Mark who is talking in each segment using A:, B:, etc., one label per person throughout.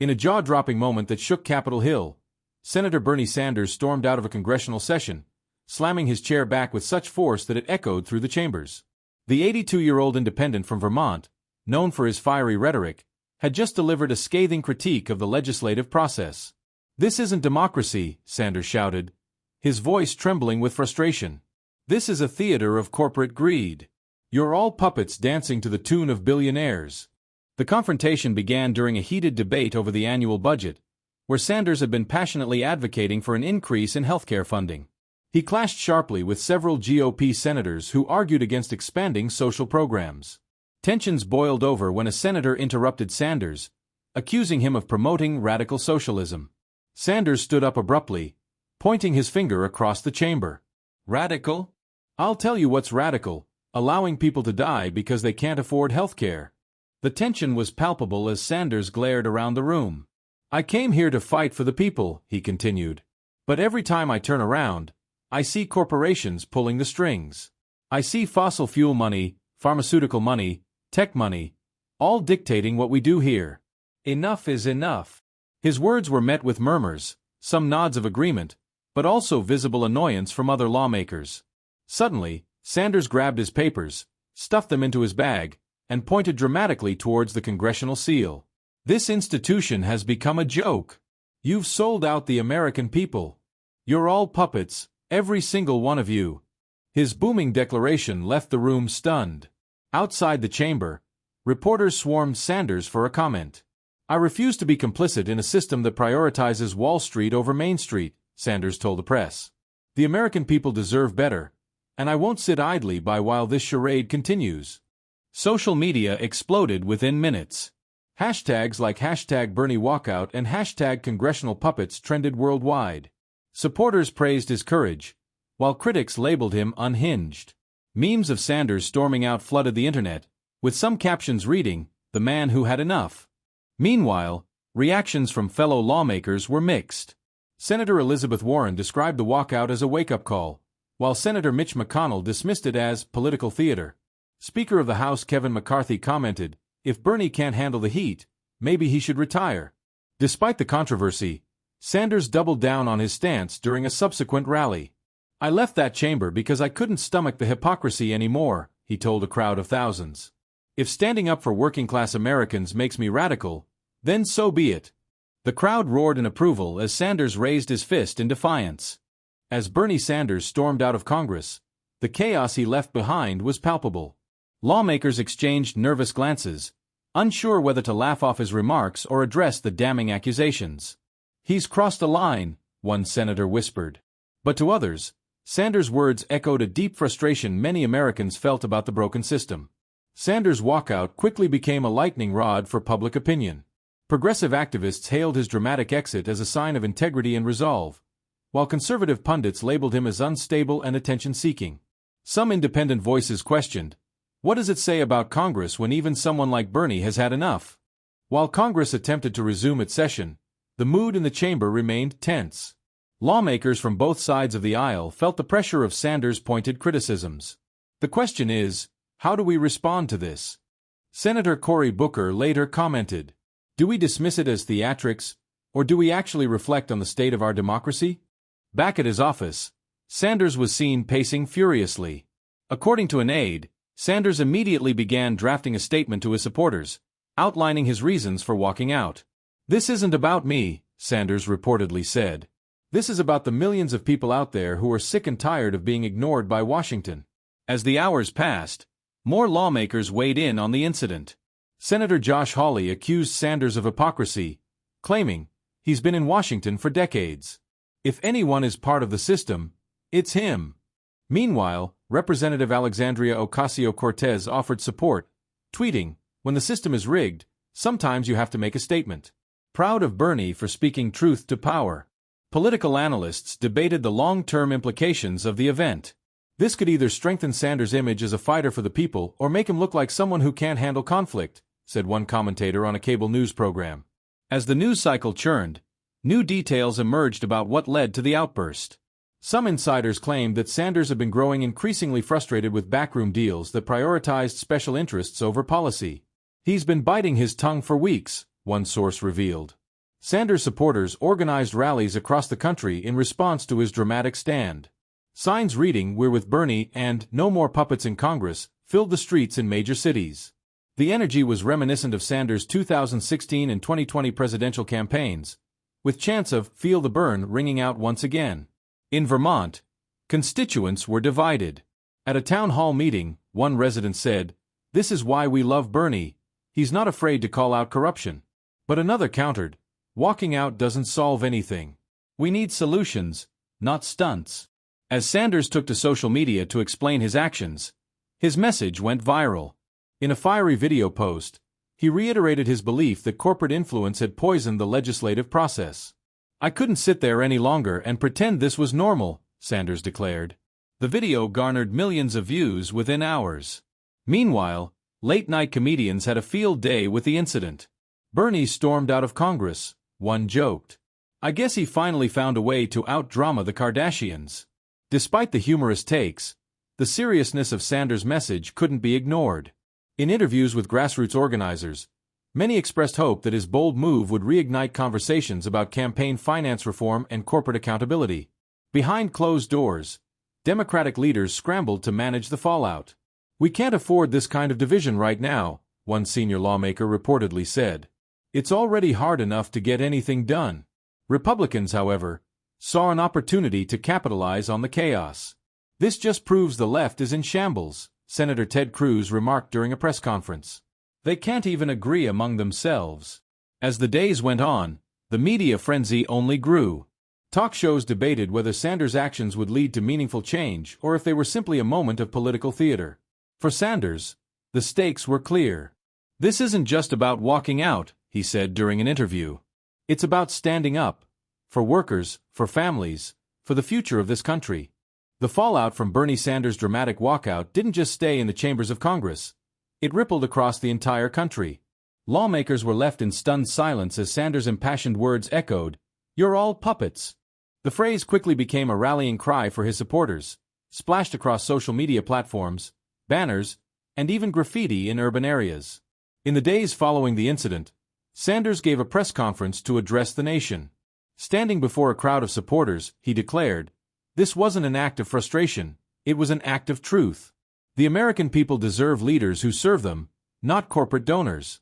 A: In a jaw-dropping moment that shook Capitol Hill, Senator Bernie Sanders stormed out of a congressional session, slamming his chair back with such force that it echoed through the chambers. The 82-year-old independent from Vermont, known for his fiery rhetoric, had just delivered a scathing critique of the legislative process. "This isn't democracy," Sanders shouted, his voice trembling with frustration. "This is a theater of corporate greed. You're all puppets dancing to the tune of billionaires." The confrontation began during a heated debate over the annual budget, where Sanders had been passionately advocating for an increase in healthcare funding. He clashed sharply with several GOP senators who argued against expanding social programs. Tensions boiled over when a senator interrupted Sanders, accusing him of promoting radical socialism. Sanders stood up abruptly, pointing his finger across the chamber. "Radical? I'll tell you what's radical, allowing people to die because they can't afford health care." The tension was palpable as Sanders glared around the room. "I came here to fight for the people," he continued. "But every time I turn around, I see corporations pulling the strings. I see fossil fuel money, pharmaceutical money, tech money, all dictating what we do here. Enough is enough." His words were met with murmurs, some nods of agreement, but also visible annoyance from other lawmakers. Suddenly, Sanders grabbed his papers, stuffed them into his bag, and pointed dramatically towards the congressional seal. "This institution has become a joke. You've sold out the American people. You're all puppets, every single one of you." His booming declaration left the room stunned. Outside the chamber, reporters swarmed Sanders for a comment. "I refuse to be complicit in a system that prioritizes Wall Street over Main Street," Sanders told the press. "The American people deserve better, and I won't sit idly by while this charade continues." Social media exploded within minutes. Hashtags like #BernieWalkout and #Congressional Puppets trended worldwide. Supporters praised his courage, while critics labeled him unhinged. Memes of Sanders storming out flooded the internet, with some captions reading, "The man who had enough." Meanwhile, reactions from fellow lawmakers were mixed. Senator Elizabeth Warren described the walkout as a wake-up call, while Senator Mitch McConnell dismissed it as political theater. Speaker of the House Kevin McCarthy commented, "If Bernie can't handle the heat, maybe he should retire." Despite the controversy, Sanders doubled down on his stance during a subsequent rally. "I left that chamber because I couldn't stomach the hypocrisy anymore," he told a crowd of thousands. "If standing up for working-class Americans makes me radical, then so be it." The crowd roared in approval as Sanders raised his fist in defiance. As Bernie Sanders stormed out of Congress, the chaos he left behind was palpable. Lawmakers exchanged nervous glances, unsure whether to laugh off his remarks or address the damning accusations. "He's crossed a line," one senator whispered. But to others, Sanders' words echoed a deep frustration many Americans felt about the broken system. Sanders' walkout quickly became a lightning rod for public opinion. Progressive activists hailed his dramatic exit as a sign of integrity and resolve, while conservative pundits labeled him as unstable and attention-seeking. Some independent voices questioned, "What does it say about Congress when even someone like Bernie has had enough?" While Congress attempted to resume its session, the mood in the chamber remained tense. Lawmakers from both sides of the aisle felt the pressure of Sanders' pointed criticisms. The question is, how do we respond to this? Senator Cory Booker later commented, "Do we dismiss it as theatrics, or do we actually reflect on the state of our democracy?" Back at his office, Sanders was seen pacing furiously. According to an aide, Sanders immediately began drafting a statement to his supporters, outlining his reasons for walking out. "This isn't about me," Sanders reportedly said. "This is about the millions of people out there who are sick and tired of being ignored by Washington." As the hours passed, more lawmakers weighed in on the incident. Senator Josh Hawley accused Sanders of hypocrisy, claiming, "He's been in Washington for decades. If anyone is part of the system, it's him." Meanwhile, Representative Alexandria Ocasio-Cortez offered support, tweeting, "When the system is rigged, sometimes you have to make a statement." Proud of Bernie for speaking truth to power. Political analysts debated the long-term implications of the event. This could either strengthen Sanders' image as a fighter for the people or make him look like someone who can't handle conflict, said one commentator on a cable news program. As the news cycle churned, new details emerged about what led to the outburst. Some insiders claimed that Sanders had been growing increasingly frustrated with backroom deals that prioritized special interests over policy. "He's been biting his tongue for weeks," one source revealed. Sanders supporters organized rallies across the country in response to his dramatic stand. Signs reading "We're with Bernie" and "No more puppets in Congress" filled the streets in major cities. The energy was reminiscent of Sanders' 2016 and 2020 presidential campaigns, with chants of "Feel the burn" ringing out once again. In Vermont, constituents were divided. At a town hall meeting, one resident said, "This is why we love Bernie. He's not afraid to call out corruption." But another countered, "Walking out doesn't solve anything. We need solutions, not stunts." As Sanders took to social media to explain his actions, his message went viral. In a fiery video post, he reiterated his belief that corporate influence had poisoned the legislative process. "I couldn't sit there any longer and pretend this was normal," Sanders declared. The video garnered millions of views within hours. Meanwhile, late-night comedians had a field day with the incident. "Bernie stormed out of Congress," one joked. "I guess he finally found a way to out-drama the Kardashians." Despite the humorous takes, the seriousness of Sanders' message couldn't be ignored. In interviews with grassroots organizers, many expressed hope that his bold move would reignite conversations about campaign finance reform and corporate accountability. Behind closed doors, Democratic leaders scrambled to manage the fallout. "We can't afford this kind of division right now," one senior lawmaker reportedly said. "It's already hard enough to get anything done." Republicans, however, saw an opportunity to capitalize on the chaos. "This just proves the left is in shambles," Senator Ted Cruz remarked during a press conference. "They can't even agree among themselves." As the days went on, the media frenzy only grew. Talk shows debated whether Sanders' actions would lead to meaningful change or if they were simply a moment of political theater. For Sanders, the stakes were clear. "This isn't just about walking out," he said during an interview. "It's about standing up. For workers, for families, for the future of this country." The fallout from Bernie Sanders' dramatic walkout didn't just stay in the chambers of Congress. It rippled across the entire country. Lawmakers were left in stunned silence as Sanders' impassioned words echoed, "You're all puppets." The phrase quickly became a rallying cry for his supporters, splashed across social media platforms, banners, and even graffiti in urban areas. In the days following the incident, Sanders gave a press conference to address the nation. Standing before a crowd of supporters, he declared, "This wasn't an act of frustration, it was an act of truth. The American people deserve leaders who serve them, not corporate donors."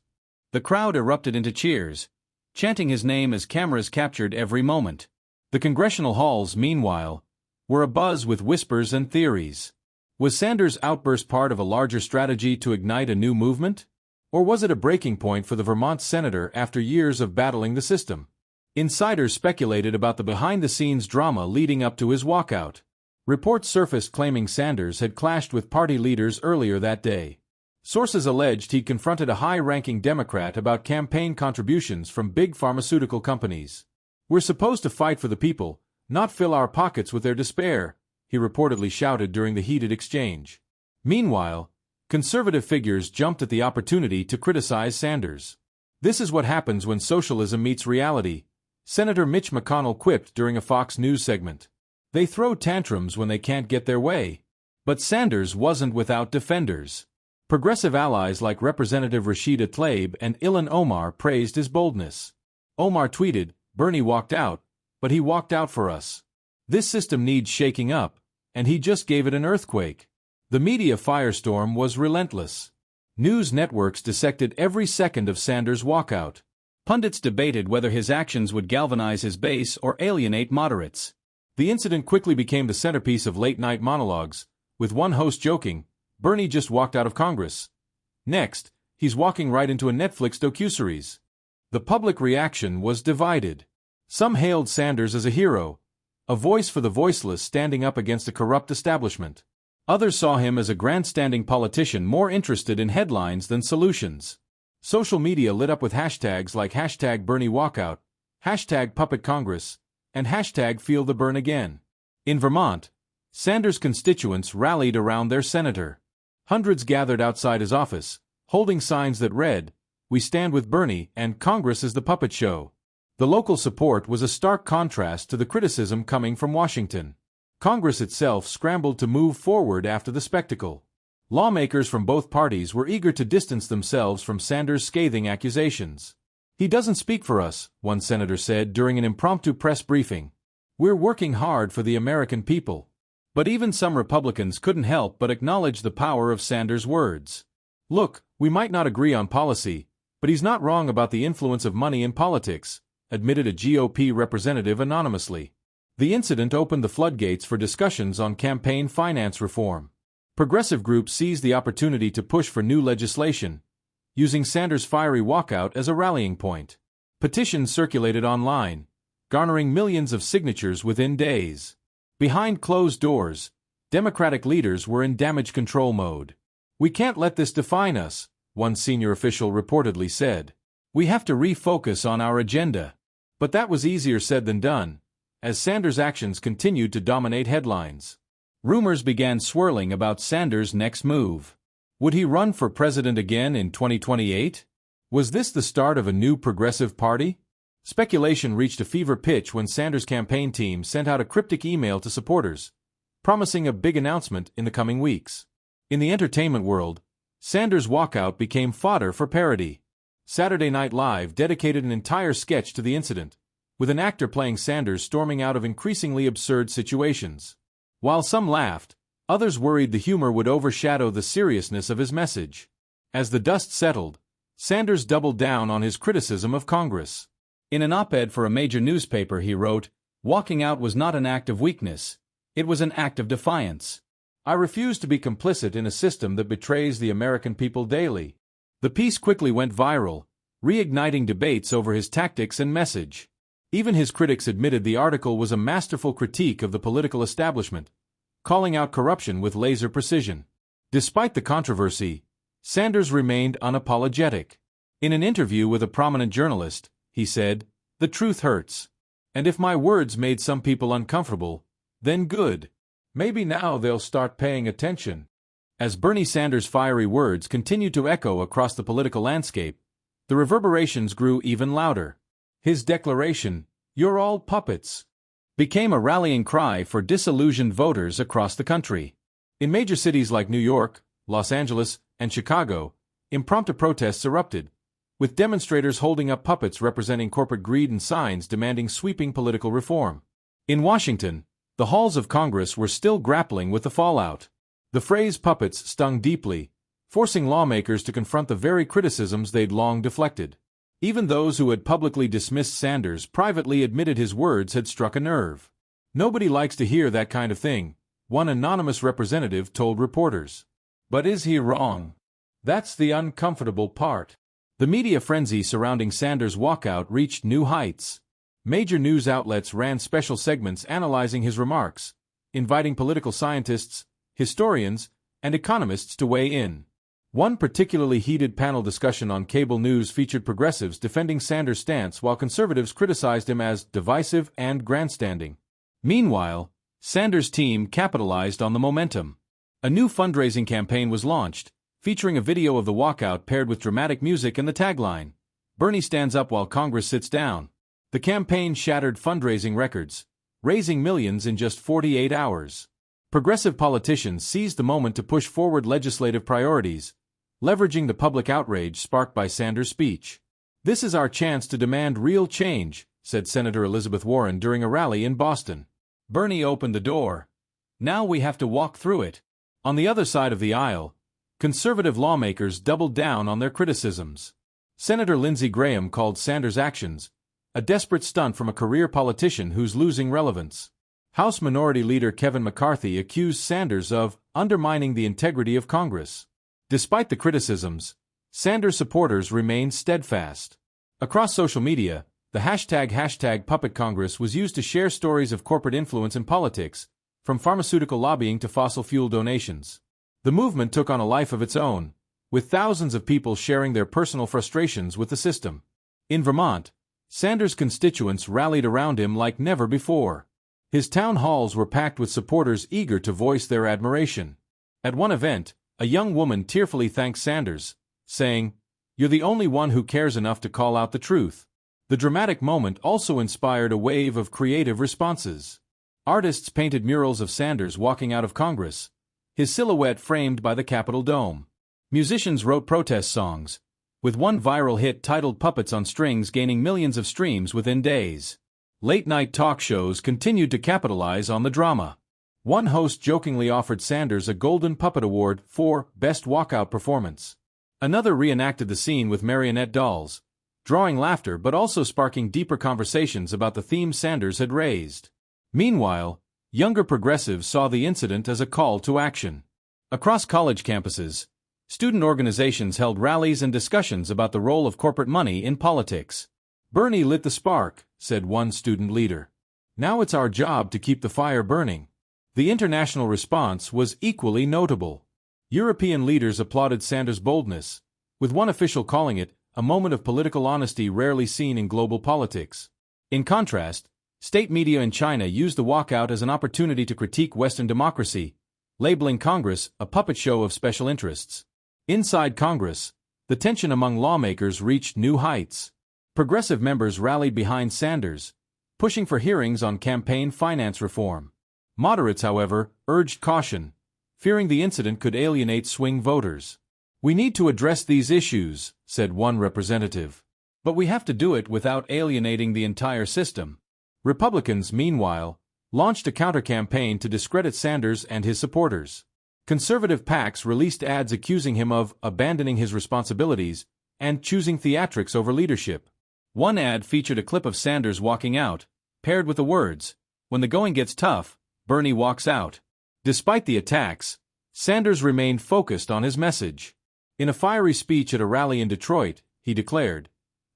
A: The crowd erupted into cheers, chanting his name as cameras captured every moment. The congressional halls, meanwhile, were abuzz with whispers and theories. Was Sanders' outburst part of a larger strategy to ignite a new movement? Or was it a breaking point for the Vermont senator after years of battling the system? Insiders speculated about the behind-the-scenes drama leading up to his walkout. Reports surfaced claiming Sanders had clashed with party leaders earlier that day. Sources alleged he'd confronted a high-ranking Democrat about campaign contributions from big pharmaceutical companies. "We're supposed to fight for the people, not fill our pockets with their despair," he reportedly shouted during the heated exchange. Meanwhile, conservative figures jumped at the opportunity to criticize Sanders. "This is what happens when socialism meets reality," Senator Mitch McConnell quipped during a Fox News segment. "They throw tantrums when they can't get their way." But Sanders wasn't without defenders. Progressive allies like Representative Rashida Tlaib and Ilhan Omar praised his boldness. Omar tweeted, "Bernie walked out, but he walked out for us. This system needs shaking up, and he just gave it an earthquake." The media firestorm was relentless. News networks dissected every second of Sanders' walkout. Pundits debated whether his actions would galvanize his base or alienate moderates. The incident quickly became the centerpiece of late-night monologues, with one host joking, "Bernie just walked out of Congress. Next, he's walking right into a Netflix docuseries." The public reaction was divided. Some hailed Sanders as a hero, a voice for the voiceless standing up against a corrupt establishment. Others saw him as a grandstanding politician more interested in headlines than solutions. Social media lit up with hashtags like #BernieWalkout, #PuppetCongress, and #FeelTheBurnAgain. In Vermont, Sanders' constituents rallied around their senator. Hundreds gathered outside his office, holding signs that read, "We stand with Bernie," and "Congress is the puppet show." The local support was a stark contrast to the criticism coming from Washington. Congress itself scrambled to move forward after the spectacle. Lawmakers from both parties were eager to distance themselves from Sanders' scathing accusations. "He doesn't speak for us," one senator said during an impromptu press briefing. "We're working hard for the American people." But even some Republicans couldn't help but acknowledge the power of Sanders' words. "Look, we might not agree on policy, but he's not wrong about the influence of money in politics," admitted a GOP representative anonymously. The incident opened the floodgates for discussions on campaign finance reform. Progressive groups seized the opportunity to push for new legislation, using Sanders' fiery walkout as a rallying point. Petitions circulated online, garnering millions of signatures within days. Behind closed doors, Democratic leaders were in damage control mode. "We can't let this define us," one senior official reportedly said. "We have to refocus on our agenda." But that was easier said than done, as Sanders' actions continued to dominate headlines. Rumors began swirling about Sanders' next move. Would he run for president again in 2028? Was this the start of a new progressive party? Speculation reached a fever pitch when Sanders' campaign team sent out a cryptic email to supporters, promising a big announcement in the coming weeks. In the entertainment world, Sanders' walkout became fodder for parody. Saturday Night Live dedicated an entire sketch to the incident, with an actor playing Sanders storming out of increasingly absurd situations. While some laughed, others worried the humor would overshadow the seriousness of his message. As the dust settled, Sanders doubled down on his criticism of Congress. In an op-ed for a major newspaper he wrote, "Walking out was not an act of weakness, it was an act of defiance. I refuse to be complicit in a system that betrays the American people daily." The piece quickly went viral, reigniting debates over his tactics and message. Even his critics admitted the article was a masterful critique of the political establishment, calling out corruption with laser precision. Despite the controversy, Sanders remained unapologetic. In an interview with a prominent journalist, he said, "The truth hurts. And if my words made some people uncomfortable, then good. Maybe now they'll start paying attention." As Bernie Sanders' fiery words continued to echo across the political landscape, the reverberations grew even louder. His declaration, "You're all puppets," became a rallying cry for disillusioned voters across the country. In major cities like New York, Los Angeles, and Chicago, impromptu protests erupted, with demonstrators holding up puppets representing corporate greed and signs demanding sweeping political reform. In Washington, the halls of Congress were still grappling with the fallout. The phrase puppets stung deeply, forcing lawmakers to confront the very criticisms they'd long deflected. Even those who had publicly dismissed Sanders privately admitted his words had struck a nerve. "Nobody likes to hear that kind of thing," one anonymous representative told reporters. "But is he wrong? That's the uncomfortable part." The media frenzy surrounding Sanders' walkout reached new heights. Major news outlets ran special segments analyzing his remarks, inviting political scientists, historians, and economists to weigh in. One particularly heated panel discussion on cable news featured progressives defending Sanders' stance while conservatives criticized him as divisive and grandstanding. Meanwhile, Sanders' team capitalized on the momentum. A new fundraising campaign was launched, featuring a video of the walkout paired with dramatic music and the tagline, "Bernie stands up while Congress sits down." The campaign shattered fundraising records, raising millions in just 48 hours. Progressive politicians seized the moment to push forward legislative priorities, leveraging the public outrage sparked by Sanders' speech. "This is our chance to demand real change," said Senator Elizabeth Warren during a rally in Boston. "Bernie opened the door. Now we have to walk through it." On the other side of the aisle, conservative lawmakers doubled down on their criticisms. Senator Lindsey Graham called Sanders' actions a desperate stunt from a career politician who's losing relevance. House Minority Leader Kevin McCarthy accused Sanders of undermining the integrity of Congress. Despite the criticisms, Sanders supporters remained steadfast. Across social media, the hashtag Puppet Congress was used to share stories of corporate influence in politics, from pharmaceutical lobbying to fossil fuel donations. The movement took on a life of its own, with thousands of people sharing their personal frustrations with the system. In Vermont, Sanders' constituents rallied around him like never before. His town halls were packed with supporters eager to voice their admiration. At one event, a young woman tearfully thanked Sanders, saying, "You're the only one who cares enough to call out the truth." The dramatic moment also inspired a wave of creative responses. Artists painted murals of Sanders walking out of Congress, his silhouette framed by the Capitol dome. Musicians wrote protest songs, with one viral hit titled Puppets on Strings gaining millions of streams within days. Late-night talk shows continued to capitalize on the drama. One host jokingly offered Sanders a Golden Puppet Award for Best Walkout Performance. Another reenacted the scene with marionette dolls, drawing laughter but also sparking deeper conversations about the themes Sanders had raised. Meanwhile, younger progressives saw the incident as a call to action. Across college campuses, student organizations held rallies and discussions about the role of corporate money in politics. "Bernie lit the spark," said one student leader. "Now it's our job to keep the fire burning." The international response was equally notable. European leaders applauded Sanders' boldness, with one official calling it a moment of political honesty rarely seen in global politics. In contrast, state media in China used the walkout as an opportunity to critique Western democracy, labeling Congress a puppet show of special interests. Inside Congress, the tension among lawmakers reached new heights. Progressive members rallied behind Sanders, pushing for hearings on campaign finance reform. Moderates, however, urged caution, fearing the incident could alienate swing voters. "We need to address these issues," said one representative. "But we have to do it without alienating the entire system." Republicans, meanwhile, launched a counter-campaign to discredit Sanders and his supporters. Conservative PACs released ads accusing him of abandoning his responsibilities and choosing theatrics over leadership. One ad featured a clip of Sanders walking out, paired with the words, "When the going gets tough, Bernie walks out." Despite the attacks, Sanders remained focused on his message. In a fiery speech at a rally in Detroit, he declared,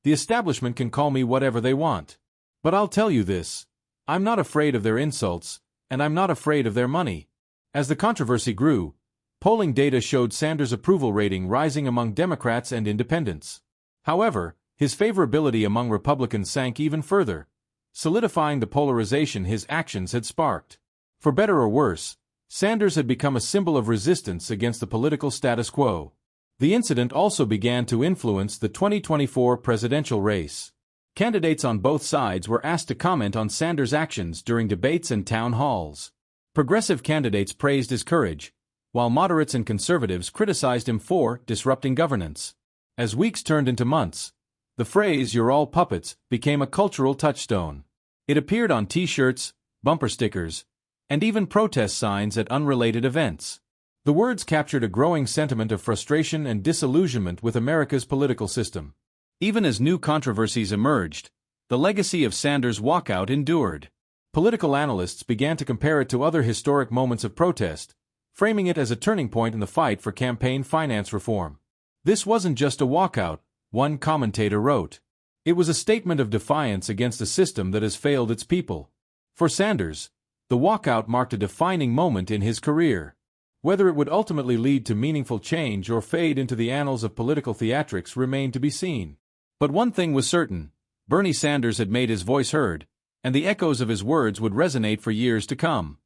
A: "The establishment can call me whatever they want. But I'll tell you this, I'm not afraid of their insults, and I'm not afraid of their money." As the controversy grew, polling data showed Sanders' approval rating rising among Democrats and independents. However, his favorability among Republicans sank even further, solidifying the polarization his actions had sparked. For better or worse, Sanders had become a symbol of resistance against the political status quo. The incident also began to influence the 2024 presidential race. Candidates on both sides were asked to comment on Sanders' actions during debates and town halls. Progressive candidates praised his courage, while moderates and conservatives criticized him for disrupting governance. As weeks turned into months, the phrase "You're all puppets" became a cultural touchstone. It appeared on T-shirts, bumper stickers, and even protest signs at unrelated events. The words captured a growing sentiment of frustration and disillusionment with America's political system. Even as new controversies emerged, the legacy of Sanders' walkout endured. Political analysts began to compare it to other historic moments of protest, framing it as a turning point in the fight for campaign finance reform. "This wasn't just a walkout," one commentator wrote. "It was a statement of defiance against a system that has failed its people." For Sanders, the walkout marked a defining moment in his career. Whether it would ultimately lead to meaningful change or fade into the annals of political theatrics remained to be seen. But one thing was certain, Bernie Sanders had made his voice heard, and the echoes of his words would resonate for years to come.